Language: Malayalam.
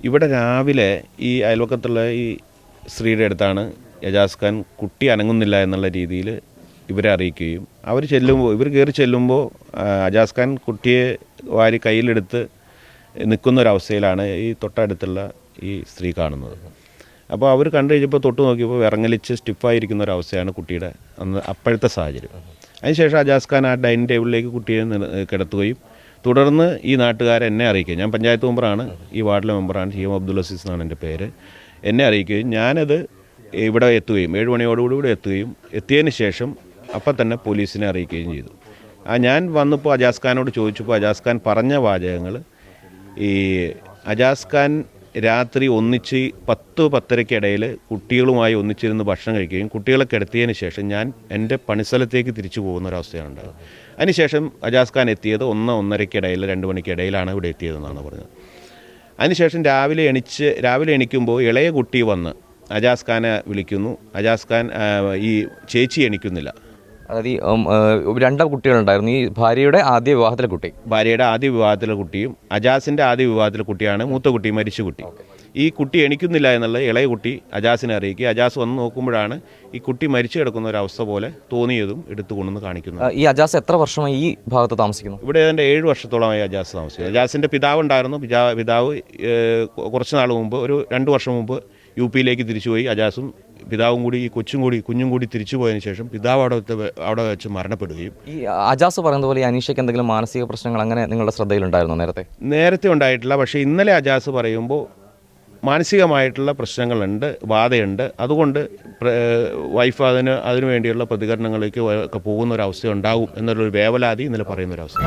ഇവിടെ രാവിലെ ഈ അയൽവക്കത്തുള്ള ഈ സ്ത്രീയുടെ അടുത്താണ് എജാസ് ഖാൻ കുട്ടി അനങ്ങുന്നില്ല എന്നുള്ള രീതിയിൽ ഇവരെ അറിയിക്കുകയും ഇവർ കയറി ചെല്ലുമ്പോൾ അജാസ് ഖാൻ കുട്ടിയെ വാരി കയ്യിലെടുത്ത് നിൽക്കുന്നൊരവസ്ഥയിലാണ് ഈ തൊട്ടടുത്തുള്ള ഈ സ്ത്രീ കാണുന്നത്. അപ്പോൾ അവർ കണ്ടു കഴിഞ്ഞപ്പോൾ തൊട്ട് നോക്കിയപ്പോൾ വിറങ്ങലിച്ച് സ്റ്റിഫായിരിക്കുന്ന ഒരവസ്ഥയാണ് കുട്ടിയുടെ അപ്പോഴത്തെ സാഹചര്യം. അതിനുശേഷം അജാസ് ഖാൻ ആ ഡൈനിങ് ടേബിളിലേക്ക് കുട്ടിയെ കിടത്തുകയും തുടർന്ന് ഈ നാട്ടുകാരെ എന്നെ അറിയിക്കുകയും, ഞാൻ പഞ്ചായത്ത് മെമ്പറാണ്, ഈ വാർഡിലെ മെമ്പറാണ്, ടി എം അബ്ദുൽ അസീസ് എന്നാണ് എൻ്റെ പേര്, എന്നെ അറിയിക്കുകയും ഞാനത് ഇവിടെ എത്തുകയും 7 മണിയോടുകൂടി ഇവിടെ എത്തിയതിന് ശേഷം അപ്പം തന്നെ പോലീസിനെ അറിയിക്കുകയും ചെയ്തു. ഞാൻ വന്നപ്പോൾ അജാസ് ഖാനോട് ചോദിച്ചപ്പോൾ അജാസ് ഖാൻ പറഞ്ഞ വാചകങ്ങൾ, ഈ അജാസ് ഖാൻ രാത്രി ഒന്നിച്ച് 10-10:30 കുട്ടികളുമായി ഒന്നിച്ചിരുന്ന് ഭക്ഷണം കഴിക്കുകയും കുട്ടികളെ കിടത്തിയതിന് ശേഷം ഞാൻ എൻ്റെ പണിസ്ഥലത്തേക്ക് തിരിച്ചു പോകുന്ന ഒരവസ്ഥയാണ് ഉണ്ടായത്. അതിനുശേഷം അജാസ് ഖാൻ എത്തിയത് 1-1:30 2 മണിക്കിടയിലാണ് ഇവിടെ എത്തിയതെന്നാണ് പറഞ്ഞത്. അതിനുശേഷം രാവിലെ എണിക്കുമ്പോൾ ഇളയ കുട്ടി വന്ന് അജാസ് ഖാനെ വിളിക്കുന്നു. അജാസ് ഖാൻ ഈ ചേച്ചി എണിക്കുന്നില്ല. അതായത് 2 കുട്ടികളുണ്ടായിരുന്നു. ഈ ഭാര്യയുടെ ആദ്യ വിവാഹത്തിലെ കുട്ടിയും അജാസിൻ്റെ ആദ്യ വിവാഹത്തിലെ കുട്ടിയാണ് മൂത്ത കുട്ടി, മരിച്ച കുട്ടി. ഈ കുട്ടി എണിക്കുന്നില്ല എന്നുള്ളത് ഇളയ കുട്ടി അജാസിനെ അറിയിക്കുക. അജാസ് വന്ന് നോക്കുമ്പോഴാണ് ഈ കുട്ടി മരിച്ചു കിടക്കുന്ന ഒരവസ്ഥ പോലെ തോന്നിയതും എടുത്തു കൊണ്ടുവന്ന് കാണിക്കുന്നത്. ഈ അജാസ് എത്ര വർഷമായി ഈ ഭാഗത്ത് താമസിക്കുന്നു? ഇവിടെ ഏതാണ്ട് 7 വർഷത്തോളമായി അജാസ് താമസിക്കുന്നു. അജാസിൻ്റെ പിതാവ് ഉണ്ടായിരുന്നു. പിതാവ് കുറച്ച് നാൾ മുമ്പ്, ഒരു 2 വർഷം മുമ്പ് യുപിയിലേക്ക് തിരിച്ചുപോയി. അജാസും പിതാവും കൂടി ഈ കുഞ്ഞും കൂടി തിരിച്ചു പോയതിനു ശേഷം പിതാവ് അവിടെ വെച്ച് മരണപ്പെടുകയും. ഈ അജാസ് പറയുന്നത് പോലെ അനീഷയ്ക്ക് എന്തെങ്കിലും മാനസിക പ്രശ്നങ്ങൾ അങ്ങനെ നിങ്ങളുടെ ശ്രദ്ധയിലുണ്ടായിരുന്നോ നേരത്തെ ഉണ്ടായിട്ടില്ല. പക്ഷേ ഇന്നലെ അജാസ് പറയുമ്പോൾ മാനസികമായിട്ടുള്ള പ്രശ്നങ്ങളുണ്ട്, ബാധയുണ്ട്. അതുകൊണ്ട് വൈഫ് അതിനു വേണ്ടിയുള്ള പ്രതികരണങ്ങളിലേക്ക് ഒക്കെ പോകുന്ന ഒരവസ്ഥ ഉണ്ടാകും എന്നുള്ളൊരു വേവലാതി ഇന്നലെ പറയുന്ന ഒരവസ്ഥ.